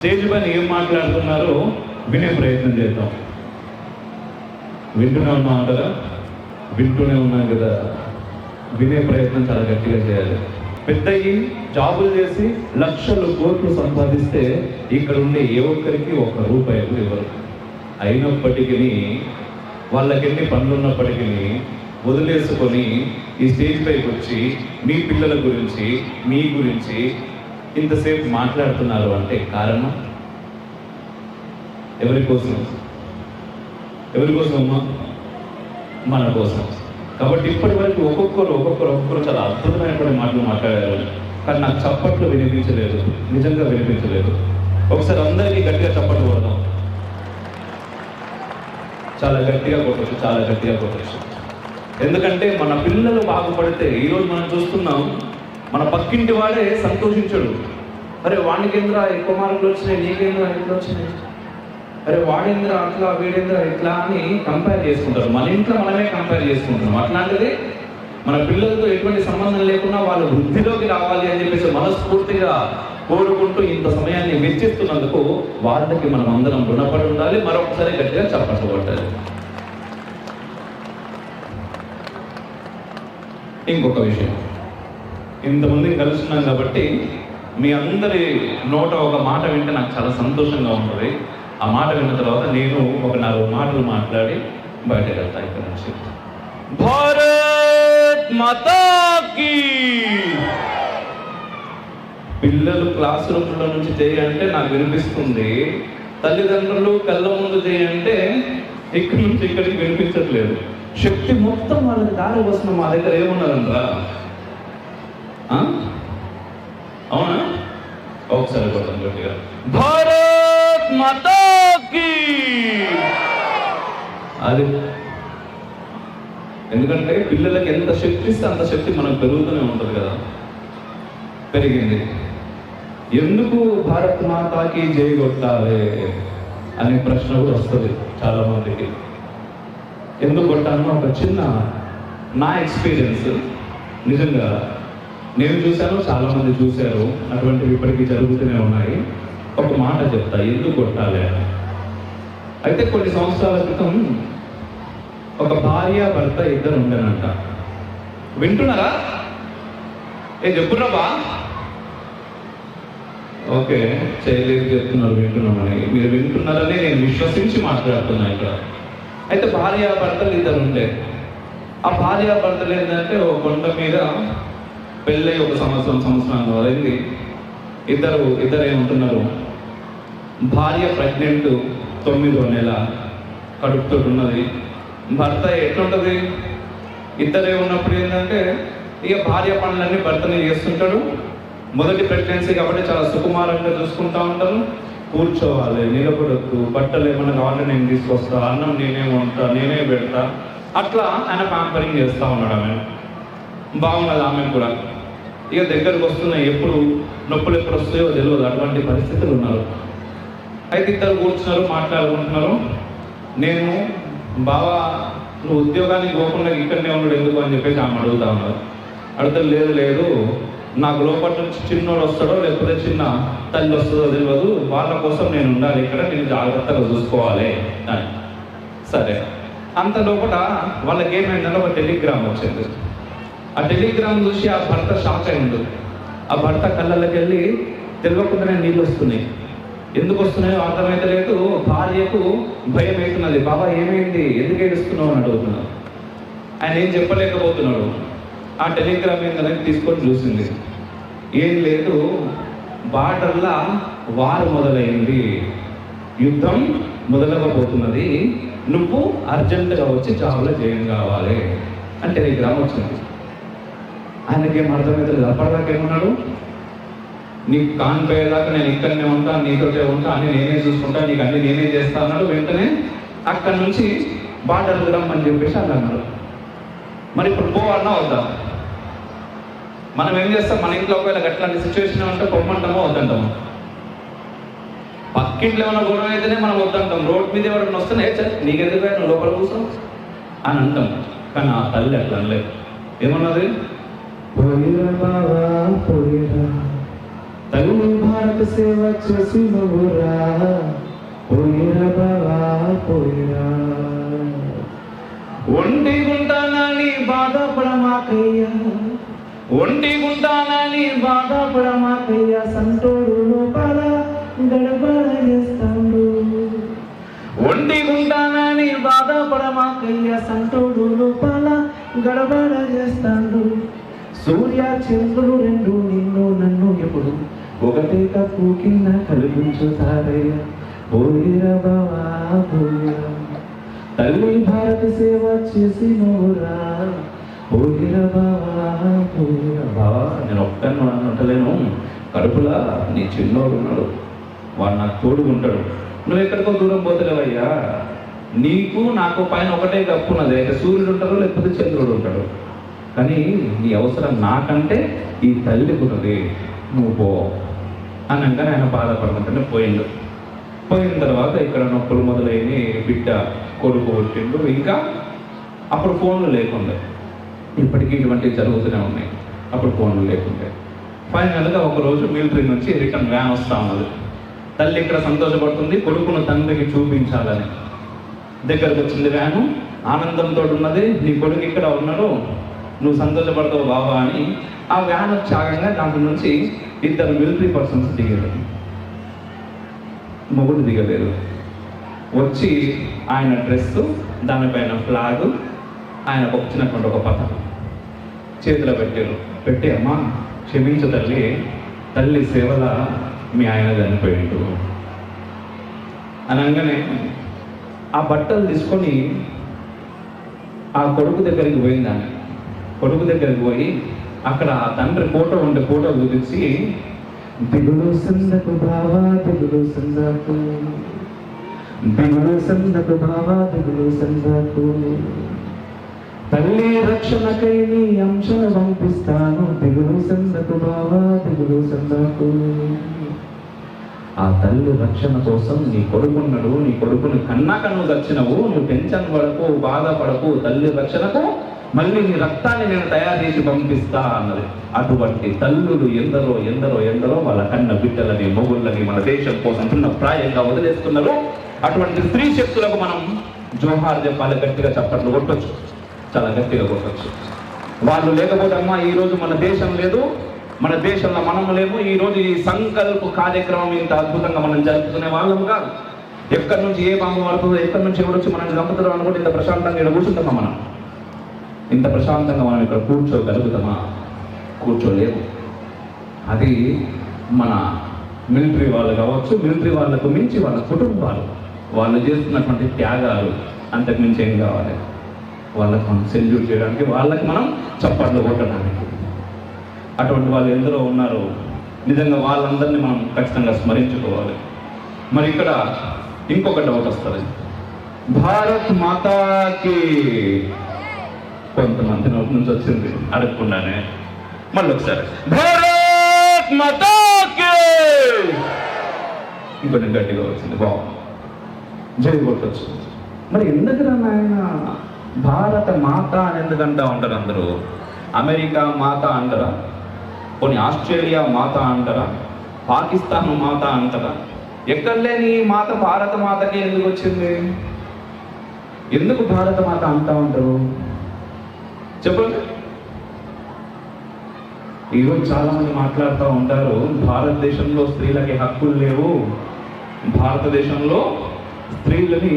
Stage పైన ఏం మాట్లాడుతున్నారో వినే ప్రయత్నం చేద్దాం. వింటూనే ఉన్నాం కదా, వింటూనే ఉన్నాం కదా, వినే ప్రయత్నం చాలా గట్టిగా చేయాలి. పెద్దయి జాబులు చేసి లక్షలు కోట్లు సంపాదిస్తే ఇక్కడ ఉండే ఏ ఒక్కరికి ఒక్క రూపాయలు ఇవ్వరు. అయినప్పటికీ వాళ్ళకి ఎన్ని పనులు ఉన్నప్పటికీ వదిలేసుకొని ఈ స్టేజ్ పైకి వచ్చి మీ పిల్లల గురించి మీ గురించి ఇంతసేపు మాట్లాడుతున్నారు అంటే కారణం ఎవరి కోసం? ఎవరి కోసం అమ్మా? మన కోసం. కాబట్టి ఇప్పటి వరకు ఒక్కొక్కరు చాలా అద్భుతమైనటువంటి మాటలు మాట్లాడారు. కానీ నాకు చప్పట్లు వినిపించలేదు, నిజంగా వినిపించలేదు. ఒకసారి అందరికీ గట్టిగా చప్పట్లు కొడదాం. చాలా గట్టిగా కొట్టచ్చు. ఎందుకంటే మన పిల్లలు బాగుపడితే ఈరోజు మనం చూస్తున్నాం, మన పక్కింటి వాడే సంతోషించడు. అరే వాడికి ఎందురా ఎక్కువ మార్కులు వచ్చినాయి, నీకేంద్రా ఎట్లా వచ్చినాయి, అరే వాడేంద్రా అట్లా వీడేంద్రా ఇట్లా అని కంపేర్ చేసుకుంటారు. మన ఇంట్లో మనమే కంపేర్ చేసుకుంటున్నాం. అట్లాంటిది మన పిల్లలతో ఎటువంటి సంబంధం లేకుండా వాళ్ళు వృద్ధిలోకి రావాలి అని చెప్పేసి మనస్ఫూర్తిగా కోరుకుంటూ ఇంత సమయాన్ని వెచ్చిస్తున్నందుకు వాళ్ళకి మనం అందరం రుణపడి ఉండాలి. మరొకసారి గట్టిగా చప్పట్లు కొట్టాలి. ఇంకొక విషయం, ఇంతమంది కలుస్తున్నాం కాబట్టి మీ అందరి నోట ఒక మాట వింటే నాకు చాలా సంతోషంగా ఉంటుంది. ఆ మాట విన్న తర్వాత నేను ఒక 4 మాటలు మాట్లాడి బయటకు వెళ్తాను ఇక్కడ నుంచి. భారత్ మాతా కీ. పిల్లలు క్లాస్ రూమ్లో నుంచి చేయంటే నాకు వినిపిస్తుంది, తల్లిదండ్రులు కళ్ళ ముందు చేయంటే ఇక్కడి నుంచి ఇక్కడికి వినిపించట్లేదు. శక్తి మొత్తం వాళ్ళకి దారి వస్తున్న మా దగ్గర ఏమున్నారంట్రా? అవునా? ఒకసారి కొట్టండి గట్టిగా. భారత్ మాతా కీ. అది ఎందుకంటే పిల్లలకి ఎంత శక్తి ఇస్తే అంత శక్తి మనకు పెరుగుతూనే ఉంటుంది కదా. పెరిగింది. ఎందుకు భారత్ మాతాకి జై కొట్టాలి అనే ప్రశ్న కూడా వస్తుంది చాలా మందికి. ఎందుకు కొట్టాలన్నా ఒక చిన్న నా ఎక్స్పీరియన్స్, నిజంగా నేను చూశాను, చాలా మంది చూశారు, అటువంటివి ఇప్పటికీ జరుగుతూనే ఉన్నాయి. ఒక మాట చెప్తా ఎందుకు కొట్టాలి అని. అయితే కొన్ని సంవత్సరాల క్రితం ఒక భార్య భర్త ఇద్దరు ఉండేనంట. వింటున్నారా? చెప్పురా. ఓకే, చేయలేదు చెప్తున్నారు వింటున్నామని. మీరు వింటున్నారని నేను విశ్వసించి మాట్లాడుతున్నా ఇక్కడ. అయితే భార్య భర్తలు ఇద్దరు ఉండే. ఆ భార్య భర్తలు ఏంటంటే ఒక కొండ మీద పెళ్ళై ఒక సంవత్సరం అయింది. ఇద్దరు ఏముంటున్నారు. భార్య ప్రెగ్నెంట్, 9వ నెల కడుపుతో ఉన్నది. భర్త ఎట్లుంటుంది, ఇద్దరే ఉన్నప్పుడు ఏంటంటే ఇక భార్య పనులన్నీ భర్తనే చేస్తుంటాడు. మొదటి ప్రెగ్నెన్సీ కాబట్టి చాలా సుకుమారంగా చూసుకుంటా ఉంటారు. కూర్చోవాలి, నిలబడొద్దు, బట్టలు ఏమైనా కావాలంటే నేను తీసుకొస్తా, అన్నం నేనే వంటా, నేనే పెడతా, అట్లా ఆయన ప్యాంపరింగ్ చేస్తూ ఉన్నాడు. ఆమె బాగున్నది. ఆమె కూడా ఇక దగ్గరకు వస్తున్నాయి, ఎప్పుడు నొప్పులు ఎప్పుడు వస్తాయో తెలియదు, అటువంటి పరిస్థితులు ఉన్నారు. అయితే ఇద్దరు కూర్చున్నారు, మాట్లాడుకుంటున్నారు. నేను బావా నువ్వు ఉద్యోగానికి పోకుండా ఇక్కడనే ఉన్నాడు ఎందుకు అని చెప్పేసి ఆమె అడుగుతా ఉన్నారు. అడిగితే లేదు నాకు లోపల నుంచి చిన్నోడు వస్తాడో లేకపోతే చిన్న తల్లి వస్తుందో తెలియదు, వాళ్ళ కోసం నేను ఉండాలి ఇక్కడ, నేను జాగ్రత్తగా చూసుకోవాలి అని. సరే, అంత లోపల వాళ్ళకి ఏమైందంటే ఒక టెలిగ్రామ్ వచ్చింది. ఆ టెలిగ్రామ్ చూసి ఆ భర్త షాక్ అయింది. ఆ భర్త కళ్ళకి వెళ్ళి తెలియకుండానే నీళ్ళు వస్తున్నాయి. ఎందుకు వస్తున్నాయో అర్థమైతే లేదు. భార్యకు భయం అవుతున్నది. బాబా ఏమైంది, ఎందుకు ఏడుస్తున్నావు అని అడుగుతున్నాడు. ఆయన ఏం చెప్పలేకపోతున్నాడు. ఆ టెలిగ్రామ్ ఏంటనే తీసుకొని చూసింది. ఏం లేదు, బార్డర్లా వారు మొదలైంది, యుద్ధం మొదలవబోతున్నది, నువ్వు అర్జెంటుగా వచ్చి జాబ్లో జాయిన్ కావాలి అని టెలిగ్రామ్ వచ్చింది. ఆయనకేం అర్థమవుతుంది. అప్పటిదాకా ఏమన్నాడు, నీకు కానిపోయేదాకా నేను ఇక్కడనే ఉంటా, నీతోటే ఉంటా, అన్ని నేనే చూసుకుంటా, నీకు అన్ని నేనే చేస్తా అన్నాడు. వెంటనే అక్కడి నుంచి బార్డర్కి రమ్మని చెప్పేసి అలా అన్నాడు. మరి ఇప్పుడు పోవాలన్నా వద్దాం? మనం ఏం చేస్తాం, మన ఇంట్లో ఒకవేళ అట్లాంటి సిచ్యువేషన్ ఉంటే పొమ్మంటామో వద్దంటామో. పక్కింట్లో ఏమైనా గొడవ అయితేనే మనం వద్దంటాం. రోడ్ మీద ఎవరైనా వస్తేనే నీకెందుకు నువ్వు లోపల కూర్చో అని అంటాం. కానీ ఆ తల్లి అట్లా అనలేదు. ఏమన్నది, తల్లి భారత సేవ చేసి నువ్వురా, పోయిరా బావా పోయిరా. ఒంటి గుంటానని బాధపడమాకయ్యా, ఒంటి గుంటానని బాధపడమాకయ్యా, సంతోడు లోపల గడబడ చేస్తాడు. ఒంటి గుంటానని బాధపడమాకయ్యా, సంతోడు లోపల గడబడ చేస్తాడు. సూర్య చంద్రుడు రెండు నిన్ను నన్ను ఎప్పుడు ఒకటే కప్పు కింద కలిగించుతారయ్యా, పోయిరా బావా పోయిరా. తల్లి భారత సేవ చేసి నువ్వురా, పోయిరా బావా పోయిరా. బావా నేను ఒక్కను అనట్లేను, కడుపులా నీ చిన్నోడు ఉన్నాడు, వాడు నాకు తోడుకుంటాడు. నువ్వు ఎక్కడికో దూరం పోతలేవయ్యా, నీకు నాకు పైన ఒకటే కప్పున్నది. అయితే సూర్యుడు ఉంటాడు, లేకపోతే చంద్రుడు ఉంటాడు, కానీ నీ అవసరం నాకంటే ఈ తల్లికి ఉన్నది, నువ్వు పో అనగానే ఆయన బాధపడుతుంటే పోయిండు. పోయిన తర్వాత ఇక్కడ నొప్పులు మొదలైన బిడ్డ కొడుకు పుట్టిండు. ఇంకా అప్పుడు ఫోన్లు లేకుండే, ఇప్పటికీ ఇటువంటివి జరుగుతూనే ఉన్నాయి. అప్పుడు ఫోన్లు లేకుండే. ఫైనల్గా ఒకరోజు మిలిటరీ నుంచి రిటర్న్ వ్యాన్ వస్తూ ఉన్నది. తల్లి ఇక్కడ సంతోషపడుతుంది, కొడుకును తండ్రికి చూపించాలని. దగ్గరకు వచ్చింది వ్యాను, ఆనందంతో ఉన్నది, నీ కొడుకు ఇక్కడ ఉన్నాడు, నువ్వు సంతోషపడతావు బాబా అని. ఆ వ్యాన్ వచ్చి ఆగంగా దాంట్లో నుంచి ఇద్దరు మిలిటరీ పర్సన్స్ దిగారు. మొగుడు దిగలేరు. వచ్చి ఆయన డ్రెస్సు, దానిపైన ఫ్లాగ్, ఆయనకు వచ్చినటువంటి ఒక పథకం చేతిలో పెట్టారు. పెట్టి అమ్మా క్షమించు తల్లి, తల్లి సేవల మీ ఆయన చనిపోయిండు అనగానే ఆ బట్టలు తీసుకొని ఆ కొడుకు దగ్గరికి పోయిందాన్ని. కొడుకు దగ్గరికి పోయి అక్కడ ఆ తండ్రి ఫోటో ఉండే ఫోటో చూపించి, దిగులు సందకు బావా దిగులు సందకు, దిగులు సందకు బావా దిగులు సందకు, తల్లి రక్షణకై నీ అంశను పంపిస్తాను, దిగులు సందకు బావా దిగులు సందకు. ఆ తల్లి రక్షణ కోసం నీ కొడుకున్నాడు, నీ కొడుకుని కన్నాక నువ్వు చచ్చినవు, నువ్వు టెన్షన్ పడకు, బాధపడకు, తల్లి రక్షణకు మళ్ళీ నీ రక్తాన్ని నేను తయారు చేసి పంపిస్తా అన్నది. అటువంటి తల్లులు ఎందరో ఎందరో ఎందరో వాళ్ళ కన్న బిడ్డలని, మొగుళ్ళని మన దేశం కోసం చిన్న ప్రాయంగా వదిలేస్తున్నారు. అటువంటి స్త్రీ శక్తులకు మనం జోహార్ చెప్పాలి, గట్టిగా చప్పట్లు కొట్టొచ్చు, చాలా గట్టిగా కొట్టొచ్చు. వాళ్ళు లేకపోతే అమ్మా ఈరోజు మన దేశం లేదు, మన దేశంలో మనం లేము. ఈరోజు ఈ సంకల్ప కార్యక్రమం ఇంత అద్భుతంగా మనం జరుపుకునే వాళ్ళం కాదు. ఎక్కడి నుంచి ఏ బాంబు పడుతుందో, ఎక్కడి నుంచి ఎవరొచ్చి మనం చంపుతారో అనుకుంటే ఇంత ప్రశాంతంగా ఇక్కడ కూర్చుంటామా? మనం ఇంత ప్రశాంతంగా మనం ఇక్కడ కూర్చోగలుగుతామా? కూర్చోలేము. అది మన మిలిటరీ వాళ్ళు కావచ్చు, మిలిటరీ వాళ్ళకు మించి వాళ్ళ కుటుంబాలు, వాళ్ళు చేస్తున్నటువంటి త్యాగాలు, అంతకు మించి ఏం కావాలి? వాళ్ళకు మనం సెల్యూట్ చేయడానికి, వాళ్ళకి మనం చప్పట్లు కొట్టడానికి. అటువంటి వాళ్ళు ఎందరో ఉన్నారు. నిజంగా వాళ్ళందరినీ మనం ఖచ్చితంగా స్మరించుకోవాలి. మరి ఇక్కడ ఇంకొక డౌట్ వస్తుంది, భారత్ మాతాకి కొంతమంది నోటి నుంచి వచ్చింది అడగకుండానే. మళ్ళీ ఒకసారి భారత్ మాతాకి ఇంకొంచెం గట్టిగా వచ్చింది, బాగుంది, జై కొట్టచ్చు. మరి ఎందుకు ఆయన భారత మాత అని ఎందుకంటా ఉంటారు అందరూ? అమెరికా మాత అంటారా? కొన్ని ఆస్ట్రేలియా మాత అంటారా? పాకిస్తాన్ మాత అంటారా? ఎక్కడ లేని ఈ మాత భారత మాతకి ఎందుకు వచ్చింది? ఎందుకు భారత మాత అంటా ఉంటారు చెప్పండి. ఈరోజు చాలా మంది మాట్లాడుతూ ఉంటారు, భారతదేశంలో స్త్రీలకి హక్కులు లేవు, భారతదేశంలో స్త్రీలని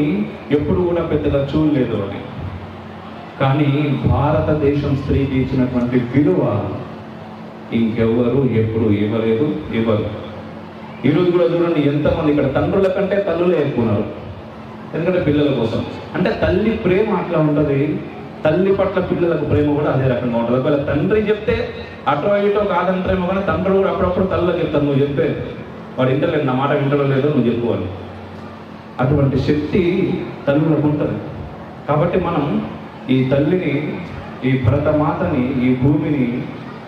ఎప్పుడు కూడా పెద్దగా చూడలేదు అని. కానీ భారతదేశం స్త్రీకి ఇచ్చినటువంటి విలువ ఇంకెవ్వరు ఎప్పుడు ఇవ్వలేదు, ఇవ్వరు. ఈరోజు కూడా చూడండి, ఎంతమంది ఇక్కడ తండ్రుల కంటే తల్లులే ఎక్కున్నారు. ఎందుకంటే పిల్లల కోసం. అంటే తల్లి ప్రేమ అట్లా ఉంటుంది, తల్లి పట్ల పిల్లలకు ప్రేమ కూడా అదే రకంగా ఉంటుంది. ఒకవేళ తండ్రి చెప్తే అటో ఇటో కాదంటారేమో, కానీ తండ్రి కూడా అప్పుడప్పుడు తల్లిలో చెప్తాను, నువ్వు చెప్పే వాడు ఇంటలేదు, నా మాట వింటడం లేదో నువ్వు చెప్పు అని. అటువంటి శక్తి తల్లులకు ఉంటుంది. కాబట్టి మనం ఈ తల్లిని, ఈ భరతమాతని, ఈ భూమిని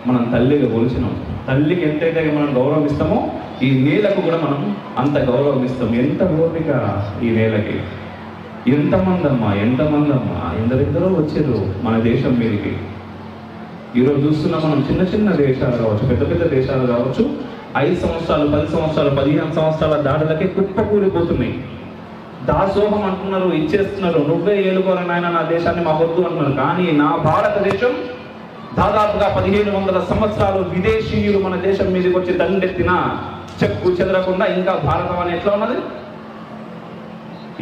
మనం తల్లిగా కొలిచినాం. తల్లికి ఎంతైతే మనం గౌరవం ఇస్తామో ఈ నేలకు కూడా మనం అంత గౌరవం ఇస్తాం. ఎంత ఓపిక ఈ నేలకి! ఎంతమందమ్మా ఎందరెందరో వచ్చారు మన దేశం మీదకి. ఈరోజు చూస్తున్నాం మనం, చిన్న చిన్న దేశాలు కావచ్చు, పెద్ద పెద్ద దేశాలు కావచ్చు, 5 సంవత్సరాలు, 10 సంవత్సరాలు, 15 సంవత్సరాల దాడులకే కుప్పకూలిపోతున్నాయి. దాసోహం అంటున్నారు, ఇచ్చేస్తున్నారు. నువ్వే ఏలుకోరా నాయన నా దేశాన్ని, మా వద్దు అంటున్నారు. కానీ నా భారతదేశం దాదాపుగా 1500 సంవత్సరాలు విదేశీయులు మన దేశం మీదకి వచ్చి దండెత్తిన చెక్కు చెదరకుండా ఇంకా భారతం అని ఎట్లా ఉన్నది?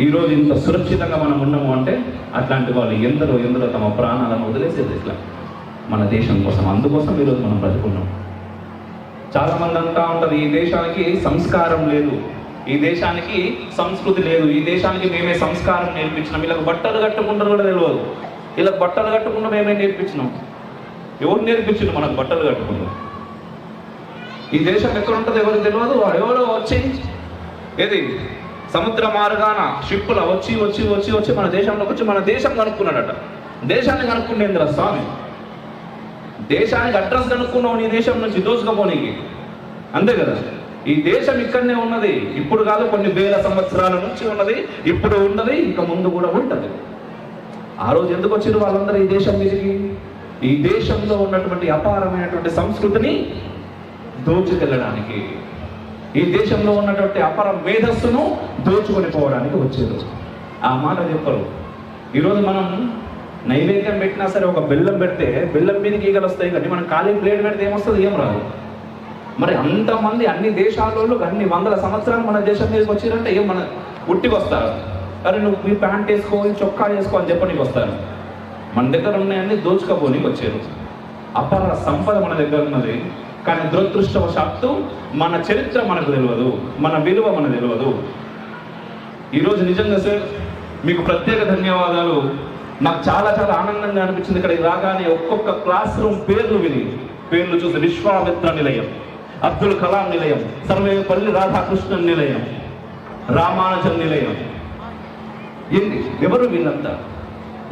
ఈరోజు ఇంత సురక్షితంగా మనం ఉన్నాము అంటే అట్లాంటి వాళ్ళు ఎందరో తమ ప్రాణాలను వదిలేసేది ఇట్లా మన దేశం కోసం. అందుకోసం ఈరోజు మనం బ్రతుకున్నాం. చాలా మంది అంటా ఉంటారు, ఈ దేశానికి సంస్కారం లేదు, ఈ దేశానికి సంస్కృతి లేదు, ఈ దేశానికి మేమే సంస్కారం నేర్పించినాం. వీళ్ళకి బట్టలు కట్టుకుంటారు కూడా తెలియదు. వీళ్ళకి బట్టలు కట్టుకుంటూ మేమే నేర్పించినాం. ఎవరు నేర్పించిండు మనకు బట్టలు కట్టుకుంటాం? ఈ దేశం ఎక్కడ ఉంటుంది ఎవరికి తెలియదు. ఎవరో వచ్చి ఏది సముద్ర మార్గాన షిప్పుల వచ్చి మన దేశంలోకి వచ్చి మన దేశం కనుక్కున్నాడట. దేశాన్ని కనుక్కునేంద్ర స్వామి, దేశానికి అడ్రస్ కనుక్కున్నావు నీ దేశం నుంచి దోసుకపోనీకి, అంతే కదా. ఈ దేశం ఇక్కడనే ఉన్నది, ఇప్పుడు కాదు కొన్ని వేల సంవత్సరాల నుంచి ఉన్నది, ఇప్పుడు ఉన్నది, ఇంకా ముందు కూడా ఉంటుంది. ఆ రోజు ఎందుకు వచ్చిండ్రు వాళ్ళందరూ ఈ దేశం మీదకి? ఈ దేశంలో ఉన్నటువంటి అపారమైనటువంటి సంస్కృతిని దోచుకెళ్ళడానికి, ఈ దేశంలో ఉన్నటువంటి అపర మేధస్సును దోచుకొని పోవడానికి వచ్చారు. ఆ మాట చెప్పరు. ఈరోజు మనం నైవేద్యం పెట్టినా సరే, ఒక బెల్లం పెడితే బెల్లం మీదకి ఈగలు వస్తాయి, కానీ మనం ఖాళీ ప్లేట్ పెడితే ఏమొస్తుంది? ఏం రాదు. మరి అంతమంది అన్ని దేశాలలో అన్ని వందల సంవత్సరాలు మన దేశం మీదకి వచ్చిరంటే ఏం మన ఉట్టికి వస్తారు? అరే నువ్వు మీ ప్యాంట్ వేసుకో, చొక్కా వేసుకో అని చెప్పనీకి వస్తారు. మన దగ్గర ఉన్నాయన్నీ దోచుకపోనీకి వచ్చారు. అపర సంపద మన దగ్గర ఉన్నది, కానీ దురదృష్టవశాత్తు మన చరిత్ర మనకు తెలియదు, మన విలువ మనకు తెలియదు. ఈరోజు నిజంగా సార్ మీకు ప్రత్యేక ధన్యవాదాలు. నాకు చాలా ఆనందంగా అనిపించింది. ఇక్కడ రాగానే ఒక్కొక్క క్లాస్ రూమ్ పేర్లు చూసి విశ్వామిత్ర నిలయం, అబ్దుల్ కలాం నిలయం, సర్వేపల్లి రాధాకృష్ణన్ నిలయం, రామానుజన్ నిలయం. ఏంటి ఎవరు వీళ్ళంతా?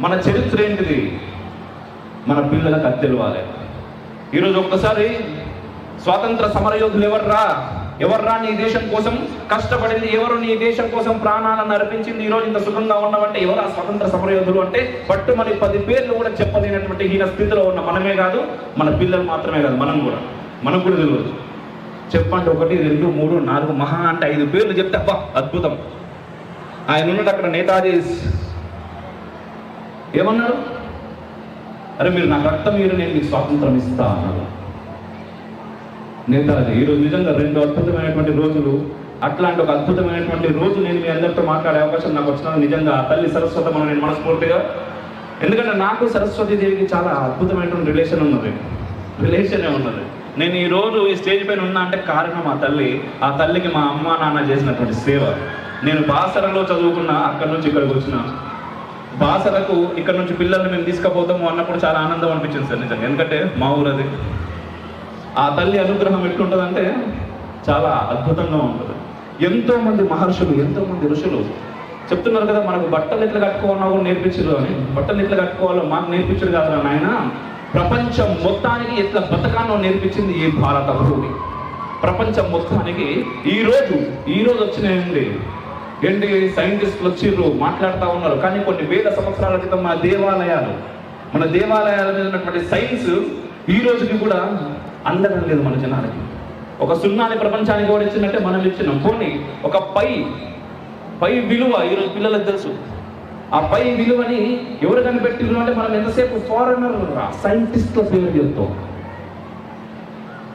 మన చరిత్ర ఏంటిది? మన పిల్లలకు అది తెలియాలి. ఈరోజు ఒక్కసారి స్వాతంత్ర సమరయోధులు ఎవర్రా నీ దేశం కోసం కష్టపడింది, ఎవరు నీ దేశం కోసం ప్రాణాలను అర్పించింది, ఈరోజు ఇంత సుఖంగా ఉన్నామంటే ఎవరు ఆ స్వాతంత్ర సమరయోధులు అంటే పట్టుమని 10 పేర్లు కూడా చెప్పలేనటువంటి హీన స్థితిలో ఉన్న మనమే కాదు, మన పిల్లలు మాత్రమే కాదు, మనకు కూడా తెలియదు. చెప్పండి 1, 2, 3, 4 మహా అంటే 5 పేర్లు చెప్తే అబ్బా అద్భుతం. ఆయన ఉన్నాడు అక్కడ, నేతాజీ ఏమన్నాడు? అరే మీరు నాకు రక్తం మీరు, నేను మీకు స్వాతంత్రం ఇస్తా అన్నాడు నేతాజీ. ఈరోజు నిజంగా 2 అద్భుతమైనటువంటి రోజులు. అట్లాంటి ఒక అద్భుతమైనటువంటి రోజు నేను మీ అందరితో మాట్లాడే అవకాశం నాకు వచ్చిన నిజంగా ఆ తల్లి సరస్వతి నేను మనస్ఫూర్తిగా, ఎందుకంటే నాకు సరస్వతి దేవికి చాలా అద్భుతమైనటువంటి రిలేషనే ఉన్నది. నేను ఈ రోజు ఈ స్టేజ్ పైన ఉన్నా అంటే కారణం ఆ తల్లికి మా అమ్మ నాన్న చేసినటువంటి సేవ. నేను బాసరలో చదువుకున్నా, అక్కడి నుంచి ఇక్కడికి వచ్చిన. బాసరకు ఇక్కడ నుంచి పిల్లల్ని మేము తీసుకుపోతాము అన్నప్పుడు చాలా ఆనందం అనిపించింది సార్ నిజంగా, ఎందుకంటే మా ఊరు అది. ఆ తల్లి అనుగ్రహం ఎట్లుంటుందంటే చాలా అద్భుతంగా ఉంటుంది. ఎంతో మంది మహర్షులు, ఎంతో మంది ఋషులు చెప్తున్నారు కదా, మనకు బట్టలు ఎట్లా కట్టుకోవాలో కూడా నేర్పించరు అని. బట్టలు ఎట్లా కట్టుకోవాలో మాకు నేర్పించడు కాదు నాయన, ప్రపంచం మొత్తానికి ఎట్లా బతకానో నేర్పించింది ఈ భారత భూమి. ప్రపంచం మొత్తానికి ఈ రోజు వచ్చినాయండి ఏంటి, సైంటిస్టులు వచ్చిర్రు మాట్లాడుతూ ఉన్నారు. కానీ కొన్ని వేల సంవత్సరాల క్రితం మన దేవాలయాల మీద ఉన్నటువంటి సైన్స్ ఈ రోజుకి కూడా అందడం లేదు మన జనాలకి. ఒక సున్నాని ప్రపంచానికి కూడా ఇచ్చిందంటే మనం ఇచ్చినాం. పోనీ ఒక పై విలువ ఈరోజు పిల్లలకు తెలుసు. ఆ పై విలువని ఎవరు కనిపెట్టిర్రు అంటే మనం ఎంతసేపు ఫారెనర్ సైంటిస్టుల పేరు చెప్తాం.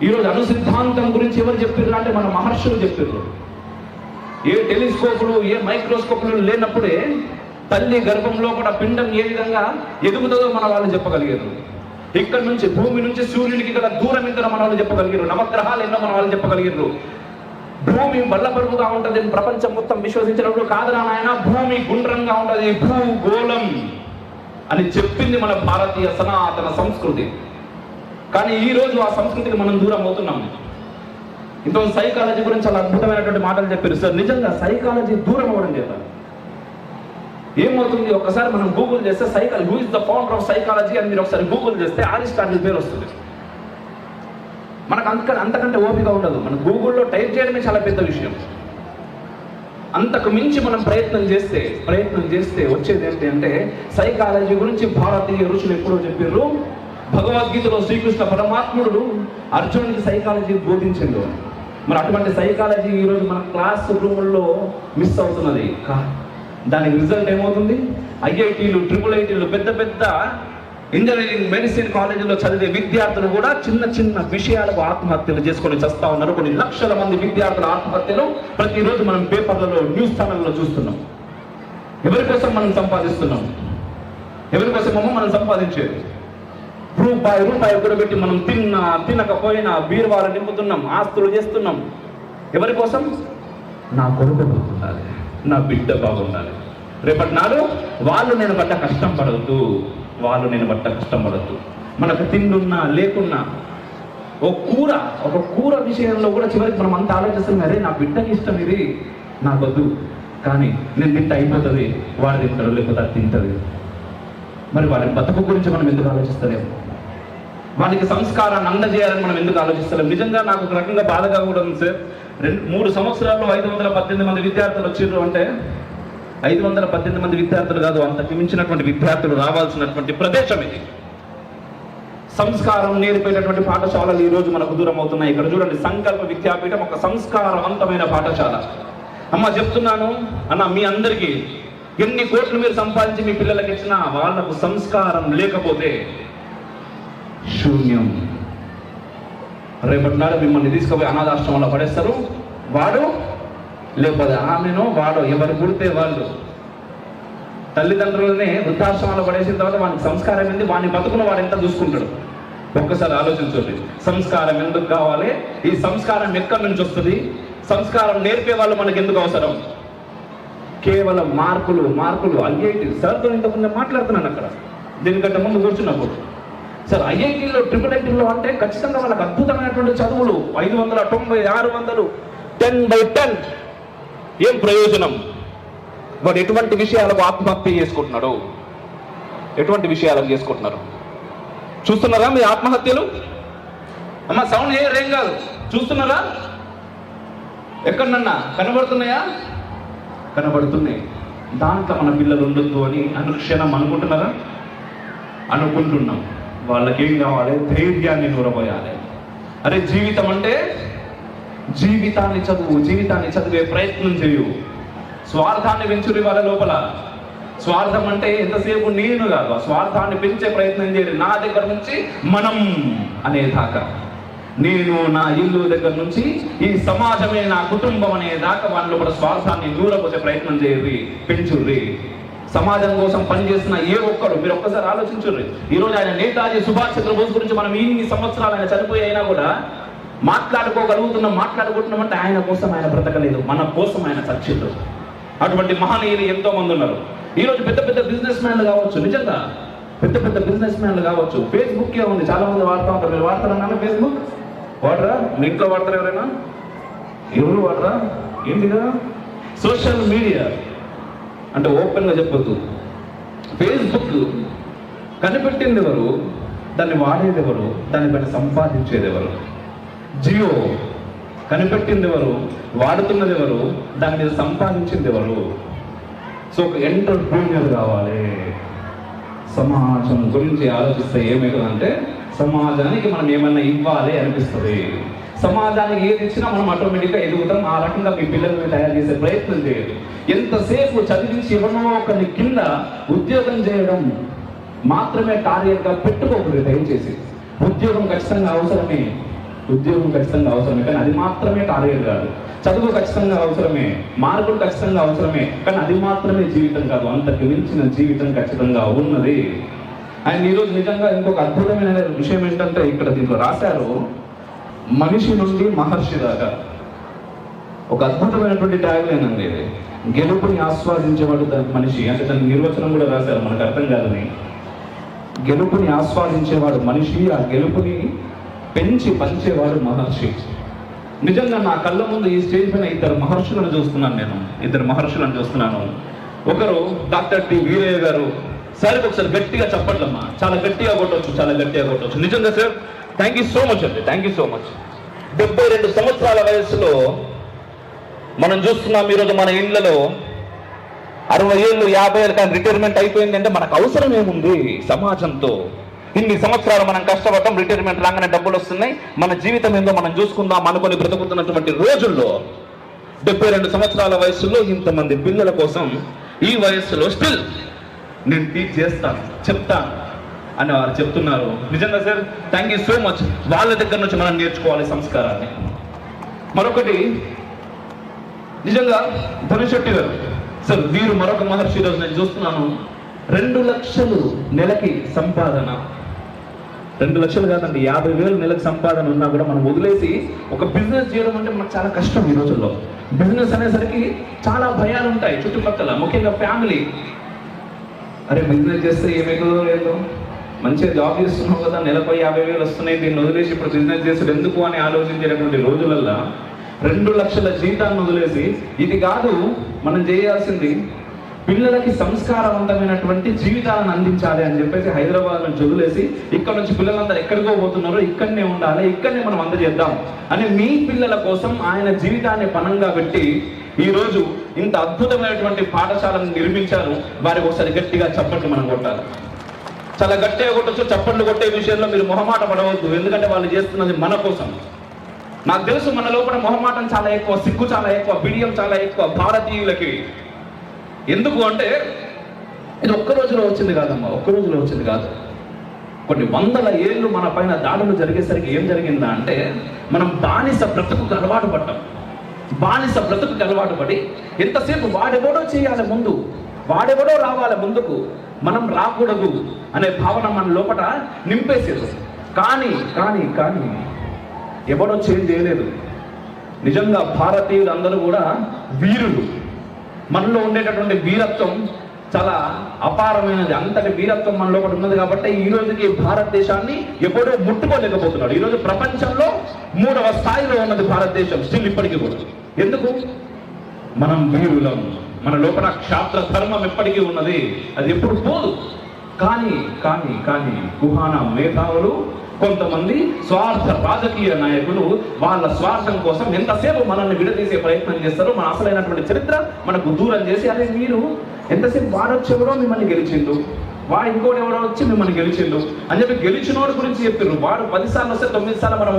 ఈరోజు అణు సిద్ధాంతం గురించి ఎవరు చెప్పిర్రు అంటే మన మహర్షులు చెప్పిర్రు. ఏ టెలిస్కోపులు, ఏ మైక్రోస్కోపులు లేనప్పుడే తల్లి గర్భంలో కూడా పిండం ఏ విధంగా ఎదుగుతుందో మన వాళ్ళు చెప్పగలిగారు. ఇక్కడ నుంచి భూమి నుంచి సూర్యునికి గల దూరం ఎంత మన వాళ్ళు చెప్పగలిగారు. నవగ్రహాలు ఎన్నో మన వాళ్ళు చెప్పగలిగారు. భూమి బల్లబరువుగా ఉంటుంది ప్రపంచం మొత్తం విశ్వసించినప్పుడు, కాదురా నాయన భూమి గుండ్రంగా ఉంటుంది, భూగోళం అని చెప్పింది మన భారతీయ సనాతన సంస్కృతి. కానీ ఈ రోజు ఆ సంస్కృతికి మనం దూరం అవుతున్నాం. ఇంత సైకాలజీ గురించి చాలా అద్భుతమైనటువంటి మాటలు చెప్పారు సార్. నిజంగా సైకాలజీ దూరం అవ్వడం చేత ఏమవుతుంది, ఒకసారి మనం గూగుల్ చేస్తే who is the founder of psychology అని మీరు ఒకసారి గూగుల్ చేస్తే అరిస్టాటిల్ పేరు వస్తుంది. మనకు అంతకంటే ఓపిక ఉండదు. మన గూగుల్లో టైప్ చేయడమే చాలా పెద్ద విషయం. అంతకు మించి మనం ప్రయత్నం చేస్తే వచ్చేది ఏంటి అంటే, సైకాలజీ గురించి భారతీయ ఋషులు ఎప్పుడో చెప్పారు. భగవద్గీతలో శ్రీకృష్ణ పరమాత్ముడు అర్జునుడికి సైకాలజీ బోధించిండు. మరి అటువంటి సైకాలజీ ఈరోజు మన క్లాస్ రూముల్లో మిస్ అవుతున్నది. దానికి రిజల్ట్ ఏమవుతుంది? ఐఐటీలు, ట్రిపుల్ ఐటీలు, పెద్ద పెద్ద ఇంజనీరింగ్, మెడిసిన్ కాలేజీలో చదివే విద్యార్థులు కూడా చిన్న చిన్న విషయాలకు ఆత్మహత్యలు చేసుకొని చస్తా ఉన్నారు. కొన్ని లక్షల మంది విద్యార్థుల ఆత్మహత్యలు ప్రతిరోజు మనం పేపర్లలో, న్యూస్ ఛానల్లో చూస్తున్నాం. ఎవరి కోసం మనం సంపాదిస్తున్నాం? ఎవరి కోసమో మనం సంపాదించేది? రూపాయి కూడబెట్టి మనం తిన్నా తినకపోయినా బీరువాలు నింపుతున్నాం, ఆస్తులు చేస్తున్నాం. ఎవరి కోసం? నా కొడుకు బాగుండాలి, నా బిడ్డ బాగుండాలి. రేపటి నాడు వాళ్ళు నేను పడ్డ కష్టం పడవద్దు, మనకు తిండున్నా లేకున్నా ఒక కూర విషయంలో కూడా చివరికి మనం అంతా ఆలోచిస్తున్నాం, అరే నా బిడ్డకి ఇష్టం ఇది, నాకొద్దు, కానీ నేను తింటే అయిపోతుంది, వాడు తింటాడు లేకపోతే అది తింటుంది. మరి వాడి బతుకు గురించి మనం ఎందుకు ఆలోచిస్తలేము? వాడికి సంస్కారాన్ని అందజేయాలని మనం ఎందుకు ఆలోచిస్తలేము? నిజంగా నాకు ఒక రకంగా బాధగా కూడా ఉంది సార్. 3 సంవత్సరాల్లో 518 మంది విద్యార్థులు వచ్చిర్రు అంటే 518 మంది విద్యార్థులు కాదు, అంతకు మించినటువంటి విద్యార్థులు రావాల్సినటువంటి ప్రదేశం ఇది. సంస్కారం నేర్పేటటువంటి పాఠశాలలు ఈ రోజు మనకు దూరం అవుతున్నాయి. ఇక్కడ చూడండి, సంకల్ప విద్యాపీఠం ఒక సంస్కారవంతమైన పాఠశాల. అమ్మ చెప్తున్నాను అన్న, మీ అందరికీ ఎన్ని కోట్లు మీరు సంపాదించి మీ పిల్లలకి ఇచ్చినా వాళ్లకు సంస్కారం లేకపోతే శూన్యం. రేపటి నాడు మిమ్మల్ని తీసుకుపోయి అనాథాశ్రమంలో పడేస్తారు. వాడు లేకపోతే ఆమెను, వాడు ఎవరు పుడితే వాళ్ళు తల్లిదండ్రులనే వృద్ధాశ్రమంలో పడేసిన తర్వాత వానికి సంస్కారం ఏంది? వాడిని బతుకును వాడు ఎంత చూసుకుంటాడు? ఒక్కసారి ఆలోచించండి. సంస్కారం ఎందుకు కావాలి? ఈ సంస్కారం ఎక్కడి నుంచి వస్తుంది? సంస్కారం నేర్పే వాళ్ళు మనకు ఎందుకు అవసరం? కేవలం మార్కులు ఐఐటి సార్తో ఇంతకుముందు మాట్లాడుతున్నాను అక్కడ, దీనికంటే ముందు కూర్చున్నప్పుడు. సార్ ఐఐటీలో, ట్రిపుల్ ఐటీలో అంటే ఖచ్చితంగా వాళ్ళకి అద్భుతమైనటువంటి చదువులు, 590, 600, 10/10. ఏం ప్రయోజనం? వాడు ఎటువంటి విషయాలకు ఆత్మహత్య చేసుకుంటున్నాడు? ఎటువంటి విషయాలకు చేసుకుంటున్నారు? చూస్తున్నారా మీ ఆత్మహత్యలు? అమ్మ సౌండ్ ఏం కాదు, చూస్తున్నారా? ఎక్కడన్నా కనబడుతున్నాయా? కనబడుతున్నాయి. దాంట్లో మన పిల్లలు ఉండొద్దు అని అనుక్షణం అనుకుంటున్నాం. వాళ్ళకి ఏం కావాలి? ధైర్యాన్ని నూరబోయాలి. అరే జీవితం అంటే జీవితాన్ని చదివే ప్రయత్నం చేయు. స్వార్థాన్ని పెంచురి వాళ్ళ లోపల. స్వార్థం అంటే ఎంతసేపు నేను కాదు, ఆ స్వార్థాన్ని పెంచే ప్రయత్నం చేయాలి. నా దగ్గర నుంచి మనం అనేదాకా, నేను నా ఇల్లు దగ్గర నుంచి ఈ సమాజమే నా కుటుంబం అనేదాకా వాళ్ళ లోపల స్వార్థాన్ని నూరబోసే ప్రయత్నం చేయరు, పెంచుర్రి. సమాజం కోసం పనిచేసిన ఏ ఒక్కడు, మీరు ఒక్కసారి ఆలోచించుర్రి. ఈరోజు ఆయన నేతాజీ సుభాష్ చంద్రబోస్ గురించి మనం ఇన్ని సంవత్సరాలు ఆయన చనిపోయి అయినా కూడా మాట్లాడుకుంటున్నాం అంటే ఆయన కోసం ఆయన బ్రతకలేదు, మన కోసం ఆయన చచ్చిండు. అటువంటి మహనీయులు ఎంతో మంది ఉన్నారు. ఈరోజు పెద్ద పెద్ద బిజినెస్ మ్యాన్లు కావచ్చు, నిజంగా పెద్ద బిజినెస్ మ్యాన్లు కావచ్చు. ఫేస్బుక్కే ఉంది, చాలా మంది వాడుతూ ఉంటారు. మీరు వాడతారన్నా ఫేస్బుక్? వాడరా? మీ ఇంట్లో వాడతారు ఎవరైనా? ఎవరు వాడరా? ఏంటిగా సోషల్ మీడియా అంటే ఓపెన్గా చెప్పొద్దు. ఫేస్బుక్ కనిపెట్టింది ఎవరు? దాన్ని వాడేది ఎవరు? దాన్ని బట్టి సంపాదించేది ఎవరు? జియో కనిపెట్టింది ఎవరు? వాడుతున్నది ఎవరు? దాని మీద సంపాదించింది ఎవరు? సో ఒక ఎంటర్‌ప్రెన్యూర్ కావాలి. సమాజం గురించి ఆలోచిస్తే ఏమవుతుందంటే, సమాజానికి మనం ఏమన్నా ఇవ్వాలి అనిపిస్తుంది. సమాజానికి ఏది ఇచ్చినా మనం ఆటోమేటిక్గా ఎదుగుతాం. ఆ రకంగా మీ పిల్లల్ని తయారు చేసే ప్రయత్నం చేయాలి. ఎంతసేపు చదివించి ఎవరినో ఒకరి కింద ఉద్యోగం చేయడం మాత్రమే టార్గెట్గా పెట్టుకోకూడదు దయచేసి. ఉద్యోగం ఖచ్చితంగా అవసరమే, కానీ అది మాత్రమే టార్గెట్ కాదు. చదువు ఖచ్చితంగా అవసరమే, మార్కులు ఖచ్చితంగా అవసరమే, కానీ అది మాత్రమే జీవితం కాదు. అంతకు మించిన జీవితం ఖచ్చితంగా ఉన్నది. అండ్ ఈరోజు నిజంగా ఇంకొక అద్భుతమైన విషయం ఏంటంటే, ఇక్కడ దీంట్లో రాశారు, మనిషి నుండి మహర్షి దాకా. ఒక అద్భుతమైనటువంటి ట్యాగ్ లైన్ అండి ఇది. గెలుపుని ఆస్వాదించేవాడు మనిషి అంటే దాని నిర్వచనం కూడా రాశారు, మనకు అర్థం కాదని. గెలుపుని ఆస్వాదించేవాడు మనిషి, ఆ గెలుపుని పెంచి పంచేవాడు మహర్షి. నిజంగా నా కళ్ళ ముందు ఈ స్టేజ్ పైన ఇద్దరు మహర్షులను చూస్తున్నాను. ఒకరు డాక్టర్ టి వీరయ్య గారు. సార్ ఒకసారి గట్టిగా చెప్పట్లమ్మా, చాలా గట్టిగా కొట్టవచ్చు. నిజంగా sir thank you so much అండి, థ్యాంక్ యూ సో మచ్. 72 సంవత్సరాల వయసులో మనం చూస్తున్నాం ఈరోజు మన ఇళ్లలో 60 ఏళ్ళు 50 ఏళ్ళు కానీ రిటైర్మెంట్ అయిపోయింది అంటే మనకు అవసరం ఏముంది? సమాజంతో ఇన్ని సంవత్సరాలు మనం కష్టపడటం, రిటైర్మెంట్ రాగానే డబ్బులు వస్తున్నాయి, మన జీవితం ఏందో మనం చూసుకుందాం అనుకొని బ్రతుకుతున్నటువంటి రోజుల్లో 72 సంవత్సరాల వయసులో ఇంతమంది పిల్లల కోసం ఈ వయస్సులో స్టిల్ నేను టీచ్ చేస్తాను, చెప్తాను అని వారు చెప్తున్నారు. నిజంగా sir thank you so much. వాళ్ళ దగ్గర నుంచి మనం నేర్చుకోవాలి సంస్కారాన్ని. మరొకటి నిజంగా ధనుశెట్టి గారు సార్, వీరు మరొక మహర్షి. రోజు నేను చూస్తున్నాను 2 లక్షలు నెలకి సంపాదన. 2 లక్షలు కాదండి, 50,000 నెలకు సంపాదన ఉన్నా కూడా మనం వదిలేసి ఒక బిజినెస్ చేయడం అంటే మనకు చాలా కష్టం. ఈ రోజుల్లో బిజినెస్ అనేసరికి చాలా భయాలు ఉంటాయి చుట్టుపక్కల, ముఖ్యంగా ఫ్యామిలీ. అరే బిజినెస్ చేస్తే ఏమైతుందో లేదో, మంచిగా జాబ్ చేస్తున్నావు కదా, నెలకు 50,000 వస్తున్నాయి, దీన్ని వదిలేసి ఇప్పుడు బిజినెస్ చేసేది ఎందుకు అని ఆలోచించేటటువంటి రోజులల్లో 2 లక్షల జీతాన్ని వదిలేసి ఇది కాదు మనం చేయాల్సింది, పిల్లలకి సంస్కారవంతమైనటువంటి జీవితాలను అందించాలి అని చెప్పేసి హైదరాబాద్ నుంచి వదిలేసి ఇక్కడ నుంచి పిల్లలందరూ ఎక్కడికో పోతున్నారో ఇక్కడనే ఉండాలి, ఇక్కడనే మనం అందజేద్దాం అని మీ పిల్లల కోసం ఆయన జీవితాన్ని పణంగా పెట్టి ఈరోజు ఇంత అద్భుతమైనటువంటి పాఠశాలను నిర్మించారు. వారికి ఒకసారి గట్టిగా చప్పట్లు మనం కొట్టాలి. చాలా గట్టిగా కొట్టచ్చు. చప్పట్లు కొట్టే విషయంలో మీరు మొహమాట పడవద్దు, ఎందుకంటే వాళ్ళు చేస్తున్నది మన కోసం. నాకు తెలుసు మన లోపల మొహమాటం చాలా ఎక్కువ, సిగ్గు చాలా ఎక్కువ, బిడియం చాలా ఎక్కువ భారతీయులకి. ఎందుకు అంటే ఇది ఒక్క రోజులో వచ్చింది కాదమ్మా, ఒక్క రోజులో వచ్చింది కాదు. కొన్ని వందల ఏళ్ళు మన పైన దాడులు జరిగేసరికి ఏం జరిగిందా అంటే మనం బానిస బ్రతుకుకు అలవాటు పడ్డాం. బానిస బ్రతుకుకి అలవాటు పడి ఎంతసేపు వాడెవడో చేయాలి ముందు, వాడెవడో రావాలి ముందుకు, మనం రాకూడదు అనే భావన మన లోపల నింపేసేది. కానీ కానీ కానీ ఎవడో చేంజ్ చేయలేదు. నిజంగా భారతీయులు అందరూ కూడా వీరులు. మనలో ఉండేటటువంటి వీరత్వం చాలా అపారమైనది. అంతటి వీరత్వం మనలో ఒకటి ఉన్నది కాబట్టి ఈ రోజుకి భారతదేశాన్ని ఎప్పుడూ ముట్టుకోలేకపోతున్నాడు. ఈరోజు ప్రపంచంలో 3వ స్థాయిలో ఉన్నది భారతదేశం స్టిల్ ఇప్పటికీ కూడా. ఎందుకు? మనం వీరులం, మన లోపల క్షాత్ర ధర్మం ఎప్పటికీ ఉన్నది, అది ఎప్పుడు పోదు. కానీ కానీ కానీ కుహాన మేధావులు, కొంతమంది స్వార్థ రాజకీయ నాయకులు వాళ్ళ స్వార్థం కోసం ఎంతసేపు మనల్ని విడదీసే ప్రయత్నం చేస్తారో మన అసలైనటువంటి చరిత్ర మనకు దూరం చేసి, అదే మీరు ఎంతసేపు వాడొచ్చేవరో మిమ్మల్ని గెలిచిండు, వాడు ఇంకోటి ఎవరో వచ్చి మిమ్మల్ని గెలిచిండు అని చెప్పి గెలిచినోడు గురించి చెప్పారు. వాడు 10 సార్లు వస్తే 9 సార్లు మనం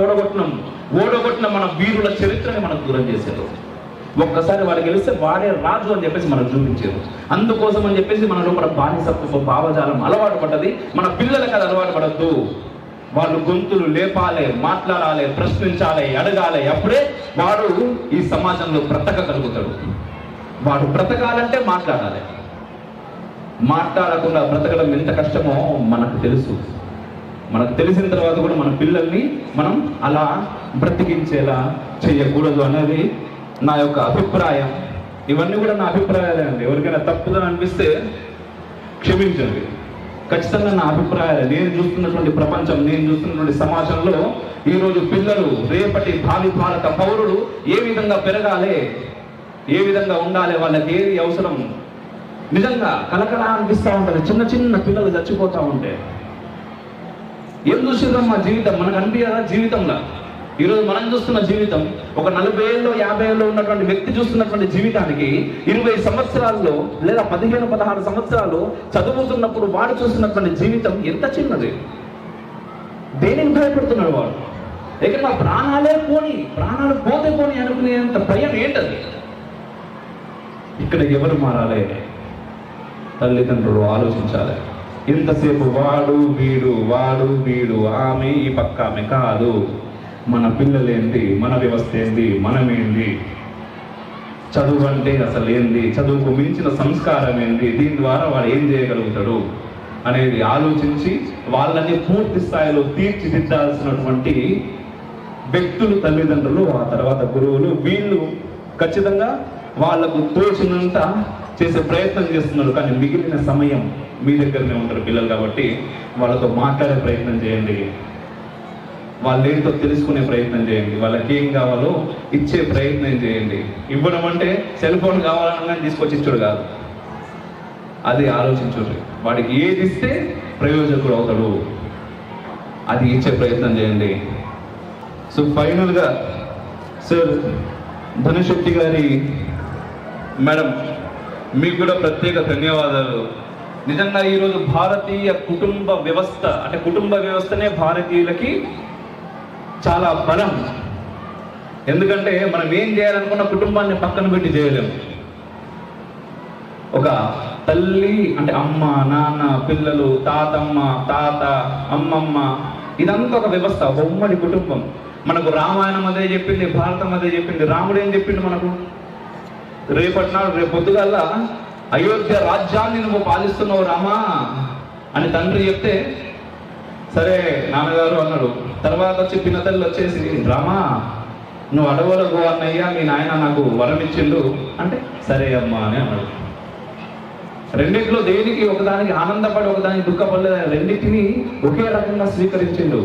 ఓడగొట్టిన మన వీరుల చరిత్రని మనకు దూరం చేశారు. ఒక్కసారి వాడు గెలిస్తే వాడే రాజు అని చెప్పేసి మనకు చూపించారు. అందుకోసం అని చెప్పేసి మన లోపల బానిసత్వ భావజాలం అలవాటు పడ్డది. మన పిల్లలకి అది అలవాటు పడద్దు. వాళ్ళు గొంతులు లేపాలి, మాట్లాడాలి, ప్రశ్నించాలి, అడగాలి. అప్పుడే వాడు ఈ సమాజంలో బ్రతకగలుగుతాడు. వాడు బ్రతకాలంటే మాట్లాడాలి. మాట్లాడకుండా బ్రతకడం ఎంత కష్టమో మనకు తెలుసు. మనకు తెలిసిన తర్వాత కూడా మన పిల్లల్ని మనం అలా బ్రతికించేలా చేయకూడదు అనేది నా యొక్క అభిప్రాయం. ఇవన్నీ కూడా నా అభిప్రాయాలే అండి. ఎవరికైనా తప్పుగా అనిపిస్తే క్షమించండి. ఖచ్చితంగా నా అభిప్రాయాలు. నేను చూస్తున్నటువంటి ప్రపంచం, నేను చూస్తున్నటువంటి సమాజంలో ఈరోజు పిల్లలు, రేపటి భావి భారత పౌరులు ఏ విధంగా పెరగాలి, ఏ విధంగా ఉండాలి, వాళ్ళకి ఏది అవసరం, నిజంగా కలకలా అనిపిస్తూ ఉంటుంది. చిన్న చిన్న పిల్లలు చచ్చిపోతూ ఉంటే ఏం చూసిద్దాం మా జీవితం మనకు అనిపించాలా? జీవితంలో ఈరోజు మనం చూస్తున్న జీవితం ఒక 40 ఏళ్ళు 50 ఏళ్ళు ఉన్నటువంటి వ్యక్తి చూస్తున్నటువంటి జీవితానికి 20 సంవత్సరాల్లో లేదా 15-16 సంవత్సరాలు చదువుతున్నప్పుడు వాడు చూస్తున్నటువంటి జీవితం ఎంత చిన్నది. దేనికి భయపడుతున్నాడు వాడు? ఏకంగా ప్రాణాలే పోని, ప్రాణాలు పోతే పోని అనుకునేంత భయం ఏంటది? ఇక్కడ ఎవరు మారాలి? తల్లిదండ్రులు ఆలోచించాలి. ఇంతసేపు వాడు వీడు ఆమె ఈ పక్క ఆమె కాదు. మన పిల్లలేంటి, మన వ్యవస్థ ఏంటి, మనమేంటి, చదువు అంటే అసలు ఏంటి, చదువుకు మించిన సంస్కారం ఏంటి, దీని ద్వారా వాడు ఏం చేయగలుగుతాడు అనేది ఆలోచించి వాళ్ళని పూర్తి స్థాయిలో తీర్చిదిద్దాల్సినటువంటి వ్యక్తులు తల్లిదండ్రులు, ఆ తర్వాత గురువులు. వీళ్ళు ఖచ్చితంగా వాళ్లకు తోచినంత చేసే ప్రయత్నం చేస్తున్నారు. కానీ మిగిలిన సమయం మీ దగ్గరనే ఉంటారు పిల్లలు కాబట్టి వాళ్ళతో మాట్లాడే ప్రయత్నం చేయండి. వాళ్ళు ఏంటో తెలుసుకునే ప్రయత్నం చేయండి. వాళ్ళకి ఏం కావాలో ఇచ్చే ప్రయత్నం చేయండి. ఇవ్వడం అంటే సెల్ ఫోన్ కావాలన్నా తీసుకొచ్చి ఇచ్చుడు కాదు, అది ఆలోచించుడు. వాడికి ఏది ఇస్తే ప్రయోజకుడు అవుతాడు, అది ఇచ్చే ప్రయత్నం చేయండి. సో ఫైనల్గా సార్ ధనుశెట్టి గారి మేడం, మీకు కూడా ప్రత్యేక ధన్యవాదాలు. నిజంగా ఈరోజు భారతీయ కుటుంబ వ్యవస్థ అంటే కుటుంబ వ్యవస్థనే భారతీయులకి చాలా బలం. ఎందుకంటే మనం ఏం చేయాలనుకున్న కుటుంబాన్ని పక్కన పెట్టి చేయలేము. ఒక తల్లి అంటే అమ్మ, నాన్న, పిల్లలు, తాతమ్మ, తాత, అమ్మమ్మ, ఇదంతా ఒక వ్యవస్థ, ఒక ఉమ్మడి కుటుంబం. మనకు రామాయణం అదే చెప్పింది, భారతం అదే చెప్పింది. రాముడు ఏం చెప్పిండు మనకు? రేపు పొద్దుగల్లా అయోధ్య రాజ్యాన్ని నువ్వు పాలిస్తున్నావు రామా అని తండ్రి చెప్తే, సరే నాన్నగారు అన్నాడు. తర్వాత వచ్చి పినతల్లి వచ్చేసి, రామా నువ్వు అడవులకు అన్నయ్యా మీ నాయన నాకు వరం ఇచ్చిండు అంటే, సరే అమ్మా అని అన్నాడు. రెండింటిలో దేనికి ఒకదానికి ఆనందపడి ఒకదానికి దుఃఖపడలేదు. రెండింటిని ఒకే రకంగా స్వీకరించిండు.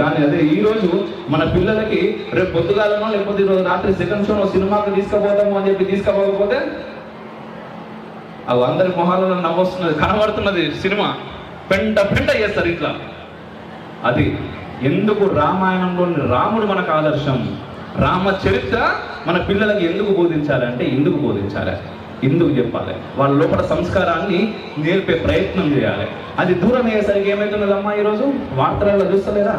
కానీ అదే ఈ రోజు మన పిల్లలకి రేపు పొద్దుగాలనో లేకపోతే ఈరోజు రాత్రి సెకండ్ షోనో సినిమాకి తీసుకుపోతాము అని చెప్పి తీసుకుపోకపోతే అవి అందరి మొహాలలో నవ్వొస్తున్నది, కనబడుతున్నది సినిమా, పెంట చేస్తారు ఇట్లా. అది ఎందుకు? రామాయణంలోని రాముడు మనకు ఆదర్శం. రామచరిత్ర మన పిల్లలకి ఎందుకు బోధించాలి అంటే, ఎందుకు చెప్పాలి? వాళ్ళ లోపల సంస్కారాన్ని నేర్పే ప్రయత్నం చేయాలి. అది దూరం అయ్యేసరికి ఏమవుతున్నదమ్మా? ఈరోజు వార్తలలో చూస్తలేదా?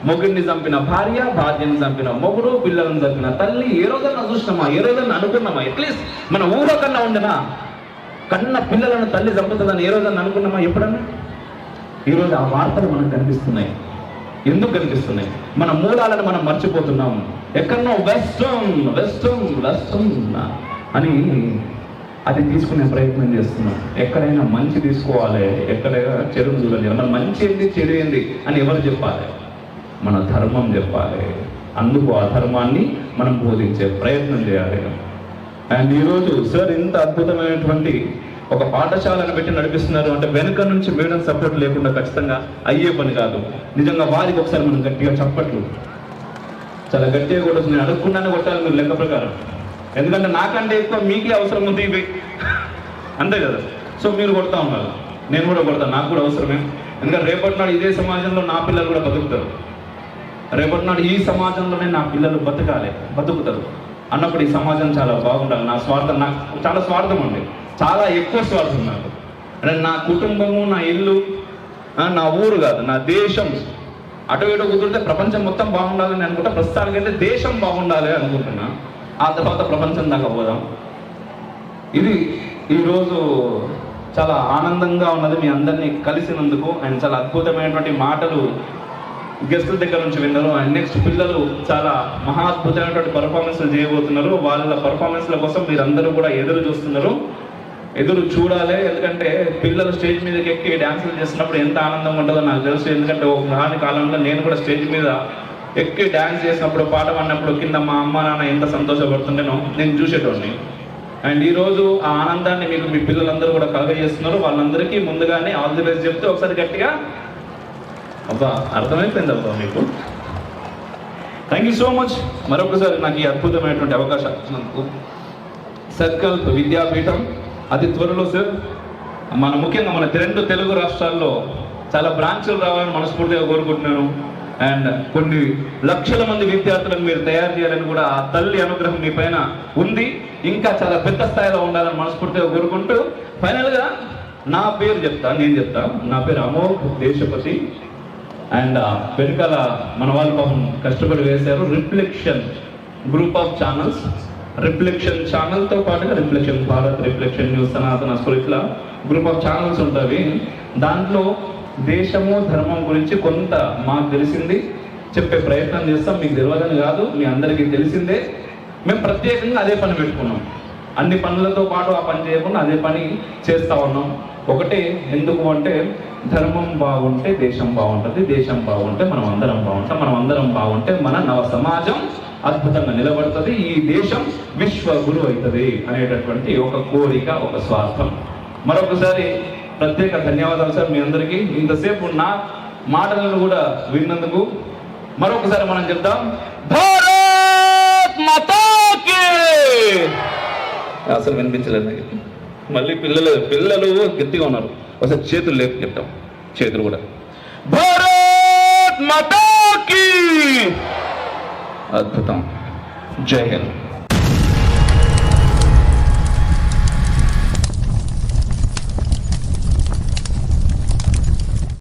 మొగుడిని చంపిన భార్య, భార్యను చంపిన మొగుడు, పిల్లలను చంపిన తల్లి. ఏ రోజన్నా చూసినామా? ఏ రోజన్నా అనుకున్నామా? అట్లీస్ట్ మన ఊహ కన్నా ఉండనా? కన్న పిల్లలను తల్లి చంపుతుందని ఏ రోజన్నా అనుకున్నామా? ఎప్పుడన్నా? ఈరోజు ఆ వార్తలు మనకు కనిపిస్తున్నాయి. ఎందుకు కనిపిస్తున్నాయి? మన మూలాలను మనం మర్చిపోతున్నాం. ఎక్కడో వెస్టర్న్ అని అది తీసుకునే ప్రయత్నం చేస్తున్నాం. ఎక్కడైనా మంచి తీసుకోవాలి, ఎక్కడైనా చెడును చూడాలి. మన మంచి ఏంది, చెడు ఏంది అని ఎవరు చెప్పాలి? మన ధర్మం చెప్పాలి. అందుకు ఆ ధర్మాన్ని మనం బోధించే ప్రయత్నం చేయాలి. అండ్ ఈరోజు సార్ ఇంత అద్భుతమైనటువంటి ఒక పాఠశాలను పెట్టి నడిపిస్తున్నారు అంటే వెనుక నుంచి మేడం సపోర్ట్ లేకుండా ఖచ్చితంగా అయ్యే పని కాదు. నిజంగా వారికి ఒకసారి మనం గట్టిగా చప్పట్లు, చాలా గట్టిగా కొట్టచ్చు. నేను అడగకుండానే కొట్టాలి మీరు లెక్క ప్రకారం. ఎందుకంటే నాకంటే ఎక్కువ మీకే అవసరం ఉంది ఇవి, అంతే కదా. సో మీరు కొడతా ఉన్నారు, నేను కూడా కొడతాను, నాకు కూడా అవసరమే. ఎందుకంటే రేపటి నాడు ఇదే సమాజంలో నా పిల్లలు కూడా బతుకుతారు. రేపటి నాడు ఈ సమాజంలోనే నా పిల్లలు బతుకుతారు అన్నప్పుడు ఈ సమాజం చాలా బాగుండాలి. నా స్వార్థం, నాకు చాలా స్వార్థం ఉంది, చాలా ఎక్కువ స్వార్థం నాకు. అంటే నా కుటుంబము, నా ఇల్లు, నా ఊరు కాదు, నా దేశం అటు ఇటు కుదిరితే ప్రపంచం మొత్తం బాగుండాలని అనుకుంటా. ప్రస్తుతానికైతే దేశం బాగుండాలి అనుకుంటున్నా. ఆ తర్వాత ప్రపంచం దాకా పోదాం. ఇది ఈరోజు చాలా ఆనందంగా ఉన్నది మీ అందరినీ కలిసినందుకు. అండ్ చాలా అద్భుతమైనటువంటి మాటలు గెస్టుల దగ్గర నుంచి విన్నారు. అండ్ నెక్స్ట్ పిల్లలు చాలా మహా అద్భుతమైనటువంటి పర్ఫార్మెన్స్లు చేయబోతున్నారు. వాళ్ళ పర్ఫార్మెన్స్ల కోసం మీరందరూ కూడా ఎదురు చూడాలి. ఎందుకంటే పిల్లలు స్టేజ్ మీదకి ఎక్కి డ్యాన్సులు చేసినప్పుడు ఎంత ఆనందంగా ఉంటుందో నాకు తెలుసు. ఎందుకంటే ఒకనాటి కాలంలో నేను కూడా స్టేజ్ మీద ఎక్కి డ్యాన్స్ చేసినప్పుడు, పాట పాడినప్పుడు కింద మా అమ్మ నాన్న ఎంత సంతోషపడుతుండేనో నేను చూసేటోడిని. అండ్ ఈరోజు ఆ ఆనందాన్ని మీకు మీ పిల్లలందరూ కూడా కలగజేస్తున్నారు. వాళ్ళందరికీ ముందుగానే ఆల్ ది బెస్ట్ చెప్తే ఒకసారి గట్టిగా అబ్బా అర్థమైపోయింది అబ్బా మీకు. Thank you so much. మరొకసారి నాకు ఈ అద్భుతమైనటువంటి అవకాశం ఇచ్చినందుకు. సంకల్ప్ విద్యాపీఠం అతి త్వరలో సార్ ముఖ్యంగా మన 2 తెలుగు రాష్ట్రాల్లో చాలా బ్రాంచ్లు రావాలని మనస్ఫూర్తిగా కోరుకుంటున్నాను. అండ్ కొన్ని లక్షల మంది విద్యార్థులను మీరు తయారు చేయాలని కూడా ఆ తల్లి అనుగ్రహం మీ పైన ఉంది. ఇంకా చాలా పెద్ద స్థాయిలో ఉండాలని మనస్ఫూర్తిగా కోరుకుంటూ ఫైనల్గా నా పేరు నేను చెప్తా. నా పేరు అమోఘ్ దేశపతి. అండ్ వెనుకాల మన వాళ్ళు పాపం కష్టపడి వేశారు reflection group of channels. Reflection ఛానల్తో పాటుగా reflection Bharat, reflection news, Sanatana school, ఇట్లా గ్రూప్ ఆఫ్ ఛానల్స్ ఉంటాయి. దాంట్లో దేశము ధర్మం గురించి కొంత మాకు తెలిసింది చెప్పే ప్రయత్నం చేస్తాం. మీకు తెలియదని కాదు, మీ అందరికీ తెలిసిందే. మేము ప్రత్యేకంగా అదే పని పెట్టుకున్నాం. అన్ని పనులతో పాటు ఆ పని చేయకుండా అదే పని చేస్తూ ఉన్నాం. ఒకటే, ఎందుకు అంటే ధర్మం బాగుంటే దేశం బాగుంటుంది, దేశం బాగుంటే మనం అందరం బాగుంటాం, మనం అందరం బాగుంటే మన నవ సమాజం అద్భుతంగా నిలబడుతుంది, ఈ దేశం విశ్వగురు అవుతుంది అనేటటువంటి ఒక కోరిక, ఒక స్వార్థం. మరొకసారి ప్రత్యేక ధన్యవాదాలు సార్ మీ అందరికీ. ఇంతసేపు నా మాటలను కూడా విన్నందుకు. మరొకసారి మనం చెప్తాం భారత్ మాతా కీ. అసలు వినిపించలేదు నాకు. మళ్ళీ పిల్లలు గట్టిగా ఉన్నారు. ఒకసారి చేతులు లేపు చెప్తాం, చేతులు కూడా భారత్ మాతా కీ. అద్భుతం. జై హింద్.